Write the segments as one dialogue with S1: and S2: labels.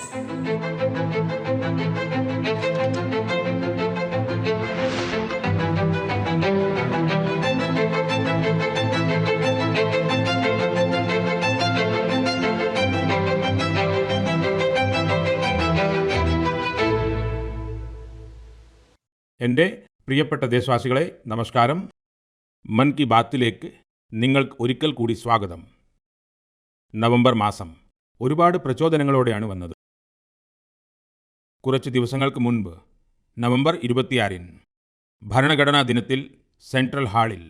S1: എൻ്റെ പ്രിയപ്പെട്ട ദേശവാസികളെ നമസ്കാരം. മൻ കി ബാത്തിലേക്ക് നിങ്ങൾക്ക് ഒരിക്കൽ കൂടി സ്വാഗതം. നവംബർ മാസം ഒരുപാട് പ്രചോദനങ്ങളോടെയാണ് വന്നത്. കുറച്ച് ദിവസങ്ങൾക്ക് മുൻപ് നവംബർ 26 ഭരണഘടനാ ദിനത്തിൽ സെൻട്രൽ ഹാളിൽ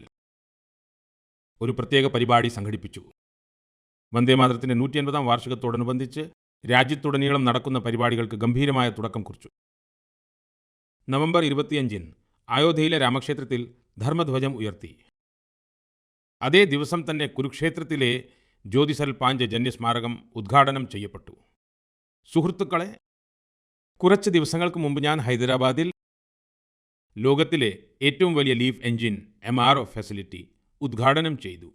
S1: ഒരു പ്രത്യേക പരിപാടി സംഘടിപ്പിച്ചു. വന്ദേമാതരത്തിൻ്റെ 150-ാം വാർഷികത്തോടനുബന്ധിച്ച് രാജ്യത്തുടനീളം നടക്കുന്ന പരിപാടികൾക്ക് ഗംഭീരമായ തുടക്കം കുറിച്ചു. നവംബർ 25 അയോധ്യയിലെ രാമക്ഷേത്രത്തിൽ ധർമ്മധ്വജം ഉയർത്തി. അതേ ദിവസം തന്നെ കുരുക്ഷേത്രത്തിലെ ജ്യോതിസൽ പാഞ്ച ജന്യസ്മാരകം ഉദ്ഘാടനം ചെയ്യപ്പെട്ടു. സുഹൃത്തുക്കളെ, കുറച്ച് ദിവസങ്ങൾക്ക് മുമ്പ് ഞാൻ ഹൈദരാബാദിൽ ലോകത്തിലെ ഏറ്റവും വലിയ ലീഫ് എഞ്ചിൻ MRO ഫെസിലിറ്റി ഉദ്ഘാടനം ചെയ്തു.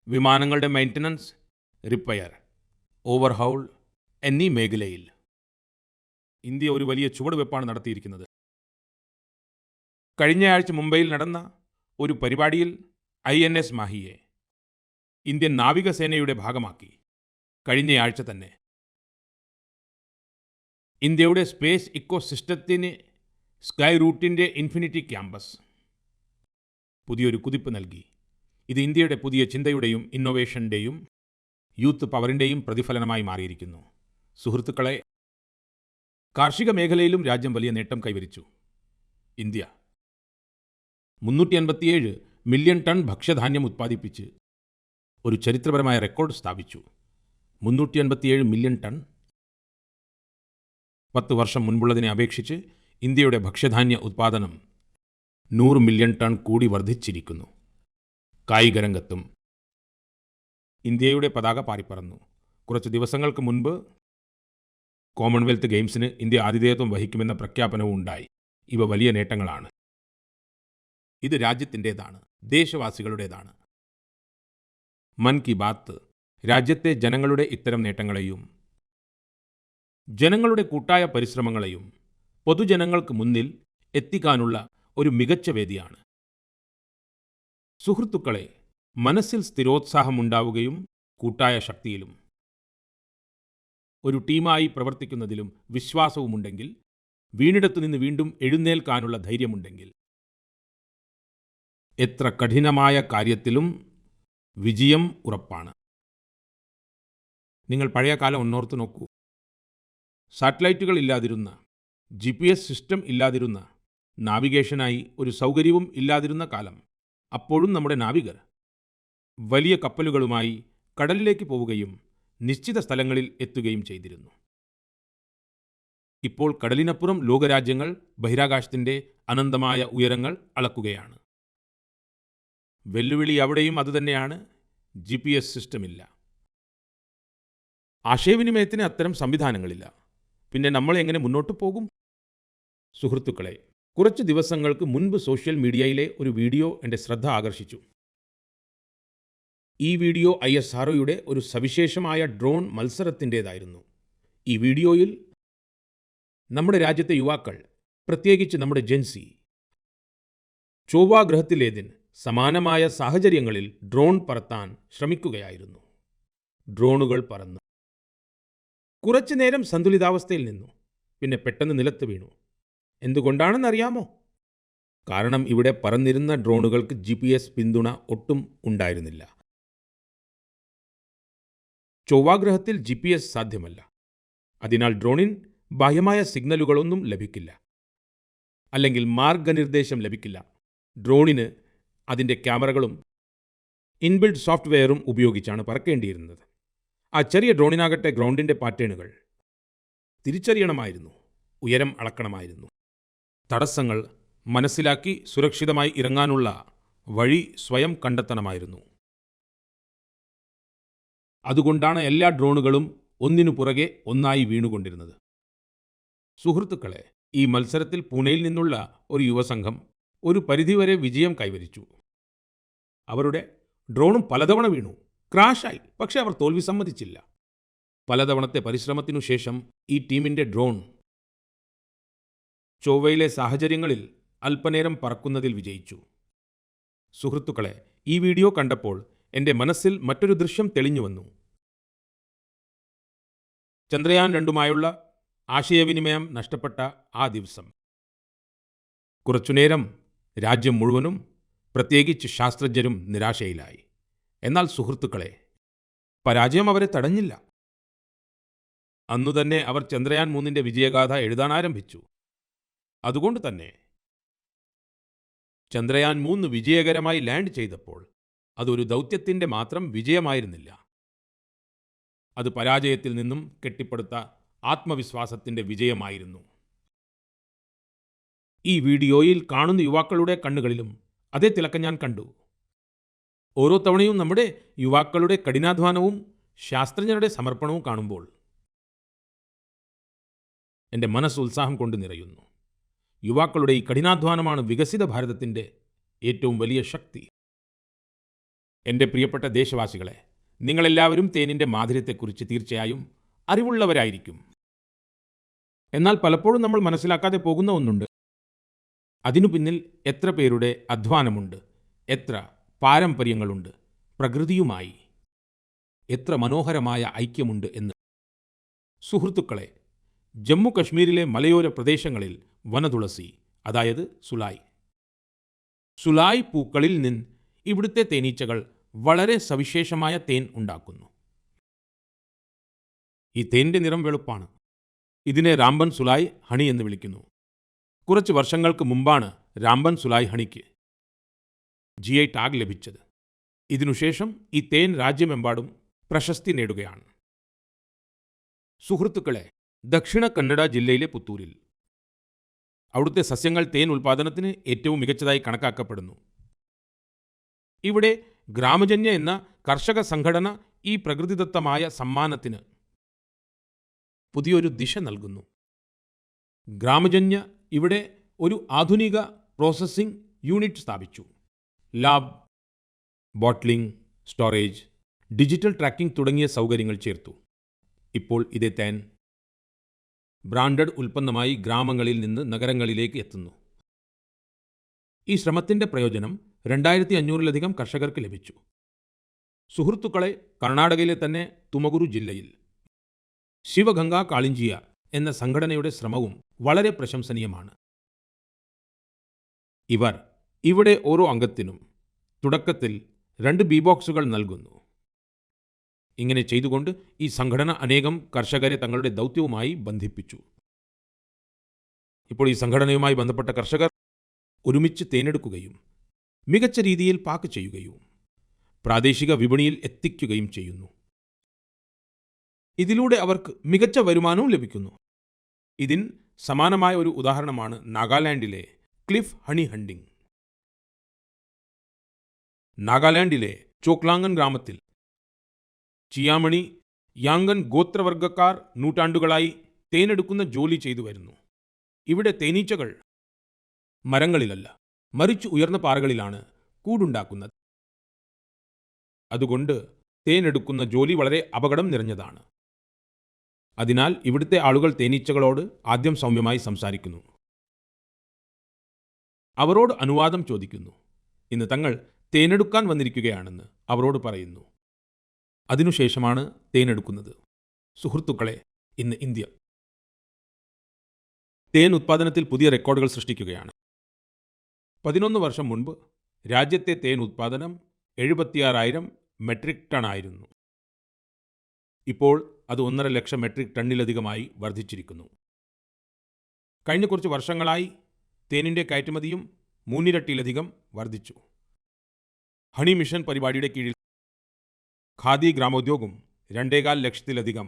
S1: വിമാനങ്ങളുടെ മെയിൻ്റനൻസ്, റിപ്പയർ, ഓവർഹൗൾ എന്നീ മേഖലയിൽ ഇന്ത്യ ഒരു വലിയ ചുവടുവെപ്പാണ് നടത്തിയിരിക്കുന്നത്. കഴിഞ്ഞയാഴ്ച മുംബൈയിൽ നടന്ന ഒരു പരിപാടിയിൽ INS മാഹിയെ ഇന്ത്യൻ നാവികസേനയുടെ ഭാഗമാക്കി. കഴിഞ്ഞയാഴ്ച തന്നെ ഇന്ത്യയുടെ സ്പേസ് ഇക്കോസിസ്റ്റത്തിന് സ്കൈ റൂട്ടിൻ്റെ ഇൻഫിനിറ്റി ക്യാമ്പസ് പുതിയൊരു കുതിപ്പ് നൽകി. ഇത് ഇന്ത്യയുടെ പുതിയ ചിന്തയുടെയും ഇന്നൊവേഷൻ്റെയും യൂത്ത് പവറിൻ്റെയും പ്രതിഫലനമായി മാറിയിരിക്കുന്നു. സുഹൃത്തുക്കളെ, കാർഷിക മേഖലയിലും രാജ്യം വലിയ നേട്ടം കൈവരിച്ചു. ഇന്ത്യ 357 മില്യൺ ടൺ ഭക്ഷ്യധാന്യം ഉത്പാദിപ്പിച്ച് ഒരു ചരിത്രപരമായ റെക്കോർഡ് സ്ഥാപിച്ചു. 357 മില്യൺ ടൺ. 10 വർഷം മുൻപുള്ളതിനെ അപേക്ഷിച്ച് ഇന്ത്യയുടെ ഭക്ഷ്യധാന്യ ഉത്പാദനം 100 മില്യൺ ടൺ കൂടി വർദ്ധിച്ചിരിക്കുന്നു. കായിക രംഗത്തും ഇന്ത്യയുടെ പതാക പാറിപ്പറന്നു. കുറച്ച് ദിവസങ്ങൾക്ക് മുൻപ് കോമൺവെൽത്ത് ഗെയിംസിന് ഇന്ത്യ ആതിഥേയത്വം വഹിക്കുമെന്ന പ്രഖ്യാപനവും ഉണ്ടായി. ഇവ വലിയ നേട്ടങ്ങളാണ്. ഇത് രാജ്യത്തിൻ്റേതാണ്, ദേശവാസികളുടേതാണ്. മൻ കി ബാത്ത് രാജ്യത്തെ ജനങ്ങളുടെ ഇത്തരം നേട്ടങ്ങളെയും ജനങ്ങളുടെ കൂട്ടായ പരിശ്രമങ്ങളെയും പൊതുജനങ്ങൾക്ക് മുന്നിൽ എത്തിക്കാനുള്ള ഒരു മികച്ച വേദിയാണ്. സുഹൃത്തുക്കളെ, മനസ്സിൽ സ്ഥിരോത്സാഹമുണ്ടാവുകയും കൂട്ടായ ശക്തിയിലും ഒരു ടീമായി പ്രവർത്തിക്കുന്നതിലും വിശ്വാസവുമുണ്ടെങ്കിൽ, വീണിടത്തു നിന്ന് വീണ്ടും എഴുന്നേൽക്കാനുള്ള ധൈര്യമുണ്ടെങ്കിൽ, എത്ര കഠിനമായ കാര്യത്തിലും വിജയം ഉറപ്പാണ്. നിങ്ങൾ പഴയ കാലം ഒന്നോർത്ത് നോക്കൂ. സാറ്റലൈറ്റുകൾ ഇല്ലാതിരുന്ന, GPS സിസ്റ്റം ഇല്ലാതിരുന്ന, നാവിഗേഷനായി ഒരു സൗകര്യവും ഇല്ലാതിരുന്ന കാലം. അപ്പോഴും നമ്മുടെ നാവികർ വലിയ കപ്പലുകളുമായി കടലിലേക്ക് പോവുകയും നിശ്ചിത സ്ഥലങ്ങളിൽ എത്തുകയും ചെയ്തിരുന്നു. ഇപ്പോൾ കടലിനപ്പുറം ലോകരാജ്യങ്ങൾ ബഹിരാകാശത്തിൻ്റെ അനന്തമായ ഉയരങ്ങൾ അളക്കുകയാണ്. വെല്ലുവിളി അവിടെയും അതുതന്നെയാണ്. GPS സിസ്റ്റമില്ല. ആശയവിനിമയത്തിന് അത്തരം സംവിധാനങ്ങളില്ല. പിന്നെ നമ്മൾ എങ്ങനെ മുന്നോട്ട് പോകും? സുഹൃത്തുക്കളെ, കുറച്ച് ദിവസങ്ങൾക്ക് മുൻപ് സോഷ്യൽ മീഡിയയിലെ ഒരു വീഡിയോ എൻ്റെ ശ്രദ്ധ ആകർഷിച്ചു. ഈ വീഡിയോ ISROയുടെ ഒരു സവിശേഷമായ ഡ്രോൺ മത്സരത്തിൻ്റേതായിരുന്നു. ഈ വീഡിയോയിൽ നമ്മുടെ രാജ്യത്തെ യുവാക്കൾ, പ്രത്യേകിച്ച് നമ്മുടെ ജെൻസി, ചൊവ്വാഗ്രഹത്തിലേതിന് സമാനമായ സാഹചര്യങ്ങളിൽ ഡ്രോൺ പറത്താൻ ശ്രമിക്കുകയായിരുന്നു. ഡ്രോണുകൾ പറന്നു കുറച്ചു നേരം സന്തുലിതാവസ്ഥയിൽ നിന്നു. പിന്നെ പെട്ടെന്ന് നിലത്ത് വീണു. എന്തുകൊണ്ടാണെന്നറിയാമോ? കാരണം ഇവിടെ പറന്നിരുന്ന ഡ്രോണുകൾക്ക് GPS പിന്തുണ ഒട്ടും ഉണ്ടായിരുന്നില്ല. ചൊവ്വാഗ്രഹത്തിൽ GPS സാധ്യമല്ല. അതിനാൽ ഡ്രോണിന് ബാഹ്യമായ സിഗ്നലുകളൊന്നും ലഭിക്കില്ല, അല്ലെങ്കിൽ മാർഗനിർദ്ദേശം ലഭിക്കില്ല. ഡ്രോണിന് അതിൻ്റെ ക്യാമറകളും ഇൻബിൽഡ് സോഫ്റ്റ്വെയറും ഉപയോഗിച്ചാണ് പറക്കേണ്ടിയിരുന്നത്. ആ ചെറിയ ഡ്രോണിനാകട്ടെ ഗ്രൗണ്ടിൻ്റെ പാറ്റേണുകൾ തിരിച്ചറിയണമായിരുന്നു, ഉയരം അളക്കണമായിരുന്നു, തടസ്സങ്ങൾ മനസ്സിലാക്കി സുരക്ഷിതമായി ഇറങ്ങാനുള്ള വഴി സ്വയം കണ്ടെത്തണമായിരുന്നു. അതുകൊണ്ടാണ് എല്ലാ ഡ്രോണുകളും ഒന്നിനു പുറകെ ഒന്നായി വീണുകൊണ്ടിരുന്നത്. സുഹൃത്തുക്കളെ, ഈ മത്സരത്തിൽ പൂനെയിൽ നിന്നുള്ള ഒരു യുവസംഘം ഒരു പരിധിവരെ വിജയം കൈവരിച്ചു. അവരുടെ ഡ്രോണും പലതവണ വീണു, ക്രാഷായി. പക്ഷേ അവർ തോൽവി സമ്മതിച്ചില്ല. പലതവണത്തെ പരിശ്രമത്തിനു ശേഷം ഈ ടീമിൻ്റെ ഡ്രോൺ ചൊവ്വയിലെ സാഹചര്യങ്ങളിൽ അല്പനേരം പറക്കുന്നതിൽ വിജയിച്ചു. സുഹൃത്തുക്കളെ, ഈ വീഡിയോ കണ്ടപ്പോൾ എൻ്റെ മനസ്സിൽ മറ്റൊരു ദൃശ്യം തെളിഞ്ഞു വന്നു. ചന്ദ്രയാൻ 2 ആശയവിനിമയം നഷ്ടപ്പെട്ട ആ ദിവസം. കുറച്ചുനേരം രാജ്യം മുഴുവനും, പ്രത്യേകിച്ച് ശാസ്ത്രജ്ഞരും, നിരാശയിലായി. എന്നാൽ സുഹൃത്തുക്കളെ, പരാജയം അവരെ തടഞ്ഞില്ല. അന്നുതന്നെ അവർ ചന്ദ്രയാൻ 3 വിജയഗാഥ എഴുതാൻ ആരംഭിച്ചു. അതുകൊണ്ട് തന്നെ ചന്ദ്രയാൻ 3 വിജയകരമായി ലാൻഡ് ചെയ്തപ്പോൾ അതൊരു ദൗത്യത്തിൻ്റെ മാത്രം വിജയമായിരുന്നില്ല. അത് പരാജയത്തിൽ നിന്നും കെട്ടിപ്പടുത്ത ആത്മവിശ്വാസത്തിൻ്റെ വിജയമായിരുന്നു. ഈ വീഡിയോയിൽ കാണുന്ന യുവാക്കളുടെ കണ്ണുകളിലും അതേ തിളക്കം ഞാൻ കണ്ടു. ഓരോ തവണയും നമ്മുടെ യുവാക്കളുടെ കഠിനാധ്വാനവും ശാസ്ത്രജ്ഞരുടെ സമർപ്പണവും കാണുമ്പോൾ എൻ്റെ മനസ്സ് ഉത്സാഹം കൊണ്ട് നിറയുന്നു. യുവാക്കളുടെ ഈ കഠിനാധ്വാനമാണ് വികസിത ഭാരതത്തിൻ്റെ ഏറ്റവും വലിയ ശക്തി. എൻ്റെ പ്രിയപ്പെട്ട ദേശവാസികളെ, നിങ്ങളെല്ലാവരും തേനിൻ്റെ മാധുര്യത്തെക്കുറിച്ച് തീർച്ചയായും അറിവുള്ളവരായിരിക്കും. എന്നാൽ പലപ്പോഴും നമ്മൾ മനസ്സിലാക്കാതെ പോകുന്ന ഒന്നുണ്ട്. അതിനു പിന്നിൽ എത്ര പേരുടെ അധ്വാനമുണ്ട്, എത്ര പാരമ്പര്യങ്ങളുണ്ട്, പ്രകൃതിയുമായി എത്ര മനോഹരമായ ഐക്യമുണ്ട് എന്ന്. സുഹൃത്തുക്കളെ, ജമ്മു കശ്മീരിലെ മലയോര പ്രദേശങ്ങളിൽ വനതുളസി, അതായത് സുലായ് പൂക്കളിൽ നിന്ന് ഇവിടുത്തെ തേനീച്ചകൾ വളരെ സവിശേഷമായ തേൻ ഉണ്ടാക്കുന്നു. ഈ തേനിൻ്റെ നിറം വെളുപ്പാണ്. ഇതിനെ രാംബൻ സുലായ് ഹണി എന്ന് വിളിക്കുന്നു. കുറച്ച് വർഷങ്ങൾക്ക് മുമ്പാണ് രാംബൻ സുലായ് ഹണിക്ക് GI ടാഗ് ലഭിച്ചത്. ഇതിനുശേഷം ഈ തേൻ രാജ്യമെമ്പാടും പ്രശസ്തി നേടുകയാണ്. സുഹൃത്തുക്കളെ, ദക്ഷിണ കന്നഡ ജില്ലയിലെ പുത്തൂരിൽ അവിടുത്തെ സസ്യങ്ങൾ തേൻ ഉൽപ്പാദനത്തിന് ഏറ്റവും മികച്ചതായി കണക്കാക്കപ്പെടുന്നു. ഇവിടെ ഗ്രാമജന്യ എന്ന കർഷക സംഘടന ഈ പ്രകൃതിദത്തമായ സമ്മാനത്തിന് പുതിയൊരു ദിശ നൽകുന്നു. ഗ്രാമജന്യ ഇവിടെ ഒരു ആധുനിക പ്രോസസ്സിംഗ് യൂണിറ്റ് സ്ഥാപിച്ചു. Lab, bottling, storage, digital tracking തുടങ്ങിയ സൗകര്യങ്ങൾ ചേർത്തു. ഇപ്പോൾ ഇതേ തേൻ ബ്രാൻഡഡ് ഉൽപ്പന്നമായി ഗ്രാമങ്ങളിൽ നിന്ന് നഗരങ്ങളിലേക്ക് എത്തുന്നു. ഈ ശ്രമത്തിൻ്റെ പ്രയോജനം 2500-ലധികം കർഷകർക്ക് ലഭിച്ചു. സുഹൃത്തുക്കളെ, കർണാടകയിലെ തന്നെ തുമകുരു ജില്ലയിൽ ശിവഗംഗാ കാളിഞ്ചിയ എന്ന സംഘടനയുടെ ശ്രമവും വളരെ പ്രശംസനീയമാണ്. ഇവർ ഇവിടെ ഓരോ അംഗത്തിനും തുടക്കത്തിൽ 2 ബോക്സുകൾ നൽകുന്നു. ഇങ്ങനെ ചെയ്തുകൊണ്ട് ഈ സംഘടന അനേകം കർഷകരെ തങ്ങളുടെ ദൗത്യവുമായി ബന്ധിപ്പിച്ചു. ഇപ്പോൾ ഈ സംഘടനയുമായി ബന്ധപ്പെട്ട കർഷകർ ഒരുമിച്ച് തേനെടുക്കുകയും മികച്ച രീതിയിൽ പാക്ക് ചെയ്യുകയും പ്രാദേശിക വിപണിയിൽ എത്തിക്കുകയും ചെയ്യുന്നു. ഇതിലൂടെ അവർക്ക് മികച്ച വരുമാനവും ലഭിക്കുന്നു. ഇതിന് സമാനമായ ഒരു ഉദാഹരണമാണ് നാഗാലാൻഡിലെ ക്ലിഫ് ഹണി ഹണ്ടിംഗ്. നാഗാലാൻഡിലെ ചോക്ലാങ്കൻ ഗ്രാമത്തിൽ ചിയാമണി യാങ്കൻ ഗോത്രവർഗക്കാർ നൂറ്റാണ്ടുകളായി തേനെടുക്കുന്ന ജോലി ചെയ്തു വരുന്നു. ഇവിടെ തേനീച്ചകൾ മരങ്ങളിലല്ല, മറിച്ച് ഉയർന്ന പാറകളിലാണ് കൂടുണ്ടാക്കുന്നത്. അതുകൊണ്ട് തേനെടുക്കുന്ന ജോലി വളരെ അപകടം നിറഞ്ഞതാണ്. അതിനാൽ ഇവിടുത്തെ ആളുകൾ തേനീച്ചകളോട് ആദ്യം സൗമ്യമായി സംസാരിക്കുന്നു. അവരോട് അനുവാദം ചോദിക്കുന്നു. ഇന്ന് തങ്ങൾ തേനെടുക്കാൻ വന്നിരിക്കുകയാണെന്ന് അവരോട് പറയുന്നു. അതിനുശേഷമാണ് തേനെടുക്കുന്നത്. സുഹൃത്തുക്കളെ, ഇന്ന് ഇന്ത്യ തേൻ ഉത്പാദനത്തിൽ പുതിയ റെക്കോർഡുകൾ സൃഷ്ടിക്കുകയാണ്. 11 വർഷം മുൻപ് രാജ്യത്തെ തേൻ ഉത്പാദനം 76,000 മെട്രിക് ടൺ ആയിരുന്നു. ഇപ്പോൾ അത് 1.5 ലക്ഷം മെട്രിക് ടണ്ണിലധികമായി വർദ്ധിച്ചിരിക്കുന്നു. കഴിഞ്ഞ കുറച്ച് വർഷങ്ങളായി തേനിൻ്റെ കയറ്റുമതിയും 3 ഇരട്ടിയിലധികം വർദ്ധിച്ചു. ഹണി മിഷൻ പരിപാടിയുടെ കീഴിൽ ഖാദി ഗ്രാമോദ്യോഗം 2.25 ലക്ഷത്തിലധികം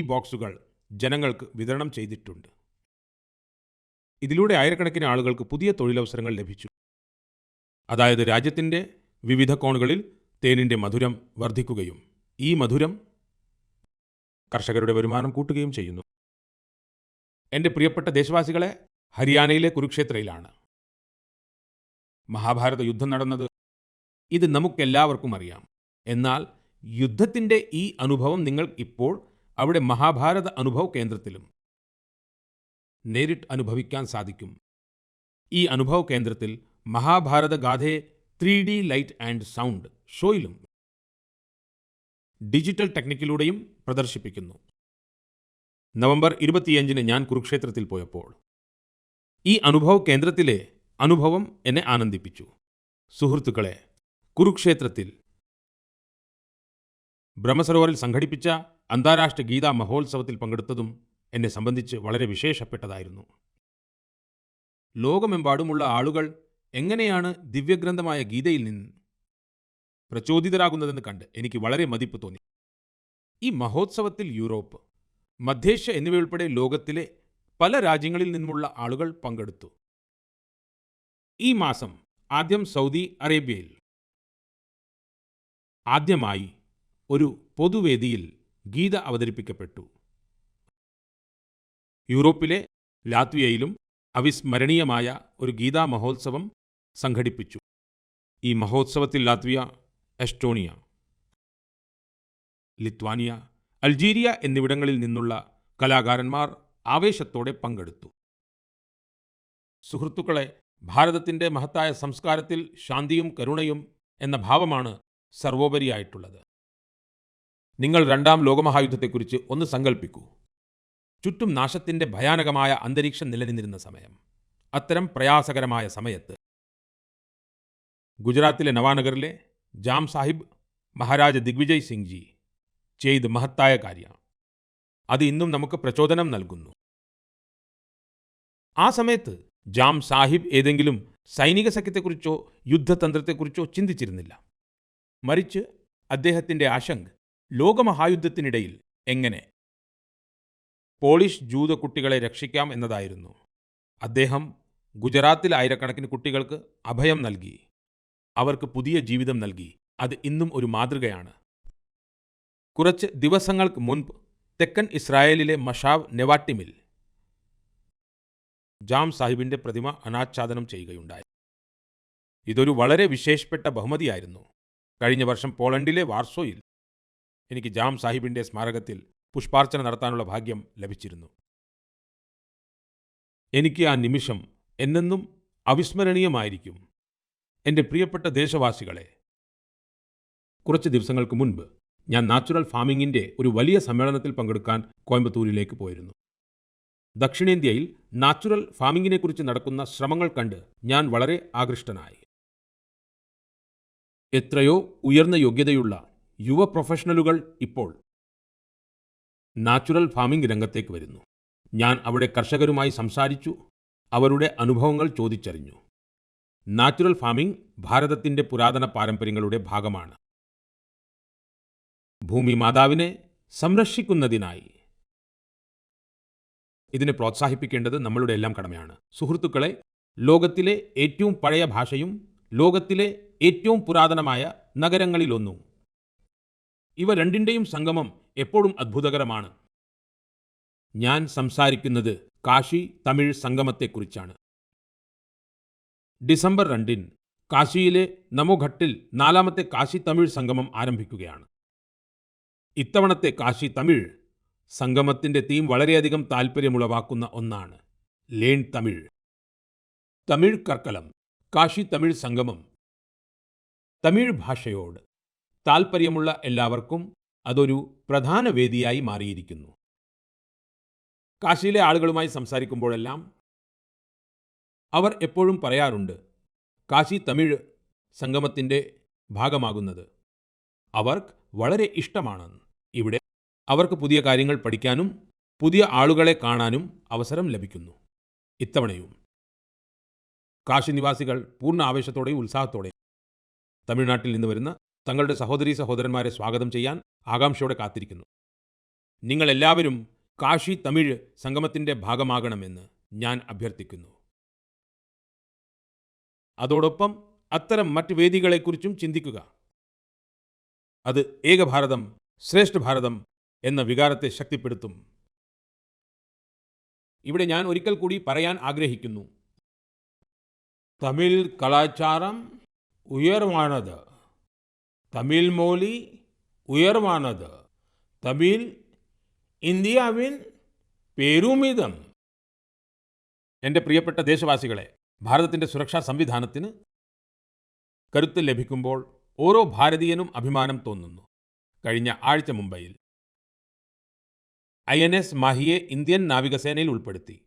S1: ബോക്സുകൾ ജനങ്ങൾക്ക് വിതരണം ചെയ്തിട്ടുണ്ട്. ഇതിലൂടെ ആയിരക്കണക്കിന് ആളുകൾക്ക് പുതിയ തൊഴിലവസരങ്ങൾ ലഭിച്ചു. അതായത് രാജ്യത്തിൻ്റെ വിവിധ കോണുകളിൽ തേനിൻ്റെ മധുരം വർദ്ധിക്കുകയും ഈ മധുരം കർഷകരുടെ വരുമാനം കൂട്ടുകയും ചെയ്യുന്നു. എൻ്റെ പ്രിയപ്പെട്ട ദേശവാസികളെ, ഹരിയാനയിലെ കുരുക്ഷേത്രയിലാണ് മഹാഭാരത യുദ്ധം നടന്നത്. ഇത് നമുക്കെല്ലാവർക്കും അറിയാം. എന്നാൽ യുദ്ധത്തിൻ്റെ ഈ അനുഭവം നിങ്ങൾ ഇപ്പോൾ അവിടെ മഹാഭാരത അനുഭവ കേന്ദ്രത്തിലും നേരിട്ട് അനുഭവിക്കാൻ സാധിക്കും. ഈ അനുഭവ കേന്ദ്രത്തിൽ മഹാഭാരത ഗാഥയെ 3D ലൈറ്റ് ആൻഡ് സൗണ്ട് ഷോയിലും ഡിജിറ്റൽ ടെക്നിക്കിലൂടെയും പ്രദർശിപ്പിക്കുന്നു. നവംബർ 25-ന് ഞാൻ കുരുക്ഷേത്രത്തിൽ പോയപ്പോൾ ഈ അനുഭവ കേന്ദ്രത്തിലെ അനുഭവം എന്നെ ആനന്ദിപ്പിച്ചു. സുഹൃത്തുക്കളെ, കുരുക്ഷേത്രത്തിൽ ബ്രഹ്മസരോവറിൽ സംഘടിപ്പിച്ച അന്താരാഷ്ട്ര ഗീതാ മഹോത്സവത്തിൽ പങ്കെടുത്തതും എന്നെ സംബന്ധിച്ച് വളരെ വിശേഷപ്പെട്ടതായിരുന്നു. ലോകമെമ്പാടുമുള്ള ആളുകൾ എങ്ങനെയാണ് ദിവ്യഗ്രന്ഥമായ ഗീതയിൽ നിന്ന് പ്രചോദിതരാകുന്നതെന്ന് കണ്ട് എനിക്ക് വളരെ മതിപ്പ് തോന്നി. ഈ മഹോത്സവത്തിൽ യൂറോപ്പ്, മധ്യേഷ്യ എന്നിവയുൾപ്പെടെ ലോകത്തിലെ പല രാജ്യങ്ങളിൽ നിന്നുമുള്ള ആളുകൾ പങ്കെടുത്തു. ഈ മാസം ആദ്യം സൗദി അറേബ്യയിൽ ആദ്യമായി ഒരു പൊതുവേദിയിൽ ഗീത അവതരിപ്പിക്കപ്പെട്ടു. യൂറോപ്പിലെ ലാത്വിയയിലും അവിസ്മരണീയമായ ഒരു ഗീതാ മഹോത്സവം സംഘടിപ്പിച്ചു. ഈ മഹോത്സവത്തിൽ ലാത്വിയ, എസ്റ്റോണിയ, ലിത്വാനിയ, അൾജീരിയ എന്നിവിടങ്ങളിൽ നിന്നുള്ള കലാകാരന്മാർ ആവേശത്തോടെ പങ്കെടുത്തു. സുഹൃത്തുക്കളെ, ഭാരതത്തിൻ്റെ മഹത്തായ സംസ്കാരത്തിൽ ശാന്തിയും കരുണയും എന്ന ഭാവമാണ് സർവോപരിയായിട്ടുള്ളത്. നിങ്ങൾ രണ്ടാം ലോകമഹായുദ്ധത്തെക്കുറിച്ച് ഒന്ന് സങ്കല്പിക്കൂ. ചുറ്റും നാശത്തിൻ്റെ ഭയാനകമായ അന്തരീക്ഷം നിലനിന്നിരുന്ന സമയം. അത്തരം പ്രയാസകരമായ സമയത്ത് ഗുജറാത്തിലെ നവാനഗറിലെ ജാം സാഹിബ് മഹാരാജ ദിഗ്വിജയ് സിംഗ് ജി ചെയ്ത് മഹത്തായ കാര്യം, അത് ഇന്നും നമുക്ക് പ്രചോദനം നൽകുന്നു. ആ സമയത്ത് ജാം സാഹിബ് ഏതെങ്കിലും സൈനിക സഖ്യത്തെക്കുറിച്ചോ യുദ്ധതന്ത്രത്തെക്കുറിച്ചോ ചിന്തിച്ചിരുന്നില്ല. മറിച്ച് അദ്ദേഹത്തിൻ്റെ ആശങ്ക ലോകമഹായുദ്ധത്തിനിടയിൽ എങ്ങനെ പോളിഷ് ജൂത കുട്ടികളെ രക്ഷിക്കാം എന്നതായിരുന്നു. അദ്ദേഹം ഗുജറാത്തിൽ ആയിരക്കണക്കിന് കുട്ടികൾക്ക് അഭയം നൽകി, അവർക്ക് പുതിയ ജീവിതം നൽകി. അത് ഇന്നും ഒരു മാതൃകയാണ്. കുറച്ച് ദിവസങ്ങൾക്ക് മുൻപ് തെക്കൻ ഇസ്രായേലിലെ മഷാവ് നെവാട്ടിമിൽ ജാം സാഹിബിൻ്റെ പ്രതിമ അനാച്ഛാദനം ചെയ്യുകയുണ്ടായി. ഇതൊരു വളരെ വിശേഷപ്പെട്ട ബഹുമതിയായിരുന്നു. കഴിഞ്ഞ വർഷം പോളണ്ടിലെ വാർസോയിൽ എനിക്ക് ജാം സാഹിബിൻ്റെ സ്മാരകത്തിൽ പുഷ്പാർച്ചന നടത്താനുള്ള ഭാഗ്യം ലഭിച്ചിരുന്നു. എനിക്ക് ആ നിമിഷം എന്നെന്നും അവിസ്മരണീയമായിരിക്കും. എൻ്റെ പ്രിയപ്പെട്ട ദേശവാസികളെ, കുറച്ച് ദിവസങ്ങൾക്ക് മുൻപ് ഞാൻ നാച്ചുറൽ ഫാമിങ്ങിൻ്റെ ഒരു വലിയ സമ്മേളനത്തിൽ പങ്കെടുക്കാൻ കോയമ്പത്തൂരിലേക്ക് പോയിരുന്നു. ദക്ഷിണേന്ത്യയിൽ നാച്ചുറൽ ഫാമിങ്ങിനെക്കുറിച്ച് നടക്കുന്ന ശ്രമങ്ങൾ കണ്ട് ഞാൻ വളരെ ആകൃഷ്ടനായി. എത്രയോ ഉയർന്ന യോഗ്യതയുള്ള യുവ പ്രൊഫഷണലുകൾ ഇപ്പോൾ നാച്ചുറൽ ഫാമിംഗ് രംഗത്തേക്ക് വരുന്നു. ഞാൻ അവിടെ കർഷകരുമായി സംസാരിച്ചു, അവരുടെ അനുഭവങ്ങൾ ചോദിച്ചറിഞ്ഞു. നാച്ചുറൽ ഫാമിംഗ് ഭാരതത്തിൻ്റെ പുരാതന പാരമ്പര്യങ്ങളുടെ ഭാഗമാണ്. ഭൂമി മാതാവിനെ സംരക്ഷിക്കുന്നതിനായി ഇതിനെ പ്രോത്സാഹിപ്പിക്കേണ്ടത് നമ്മളുടെ എല്ലാം കടമയാണ്. സുഹൃത്തുക്കളെ, ലോകത്തിലെ ഏറ്റവും പഴയ ഭാഷയും ലോകത്തിലെ ഏറ്റവും പുരാതനമായ നഗരങ്ങളിലൊന്നും, ഇവ രണ്ടിൻ്റെയും സംഗമം എപ്പോഴും അത്ഭുതകരമാണ്. ഞാൻ സംസാരിക്കുന്നത് കാശി തമിഴ് സംഗമത്തെക്കുറിച്ചാണ്. ഡിസംബർ 2-ന് കാശിയിലെ നമോഘട്ടിൽ 4ാമത്തെ കാശി തമിഴ് സംഗമം ആരംഭിക്കുകയാണ്. ഇത്തവണത്തെ കാശി തമിഴ് സംഗമത്തിൻ്റെ തീം വളരെയധികം താൽപ്പര്യമുളവാക്കുന്ന ഒന്നാണ്. ലേൺ തമിഴ്. തമിഴ് കർക്കലം കാശി തമിഴ് സംഗമം തമിഴ് ഭാഷയോട് താൽപ്പര്യമുള്ള എല്ലാവർക്കും അതൊരു പ്രധാന വേദിയായി മാറിയിരിക്കുന്നു. കാശിയിലെ ആളുകളുമായി സംസാരിക്കുമ്പോഴെല്ലാം അവർ എപ്പോഴും പറയാറുണ്ട്, കാശി തമിഴ് സംഗമത്തിൻ്റെ ഭാഗമാകുന്നത് അവർക്ക് വളരെ ഇഷ്ടമാണെന്ന്. ഇവിടെ അവർക്ക് പുതിയ കാര്യങ്ങൾ പഠിക്കാനും പുതിയ ആളുകളെ കാണാനും അവസരം ലഭിക്കുന്നു. ഇത്തവണയും കാശി നിവാസികൾ പൂർണ്ണ ആവേശത്തോടെയും ഉത്സാഹത്തോടെയും തമിഴ്നാട്ടിൽ നിന്ന് വരുന്ന തങ്ങളുടെ സഹോദരീ സഹോദരന്മാരെ സ്വാഗതം ചെയ്യാൻ ആകാംക്ഷയോടെ കാത്തിരിക്കുന്നു. നിങ്ങളെല്ലാവരും കാശി തമിഴ് സംഗമത്തിൻ്റെ ഭാഗമാകണമെന്ന് ഞാൻ അഭ്യർത്ഥിക്കുന്നു. അതോടൊപ്പം അത്തരം മറ്റ് വേദികളെക്കുറിച്ചും ചിന്തിക്കുക. അത് ഏകഭാരതം ശ്രേഷ്ഠ ഭാരതം എന്ന വികാരത്തെ ശക്തിപ്പെടുത്തും. ഇവിടെ ഞാൻ ഒരിക്കൽ കൂടി പറയാൻ ആഗ്രഹിക്കുന്നു, തമിഴ് കലാചാരം ഉയർവാനത്, തമിഴ് മൊഴി ഉയർവാനത്, തമിഴ് ഇന്ത്യാവിൻ പെരുമിതം. എൻ്റെ പ്രിയപ്പെട്ട ദേശവാസികളെ, ഭാരതത്തിൻ്റെ സുരക്ഷാ സംവിധാനത്തിന് കരുത്ത് ലഭിക്കുമ്പോൾ ഓരോ ഭാരതീയനും അഭിമാനം തോന്നുന്നു. കഴിഞ്ഞ ആഴ്ച മുംബൈയിൽ INS മാഹിയെ ഇന്ത്യൻ നാവികസേനയിൽ ഉൾപ്പെടുത്തി.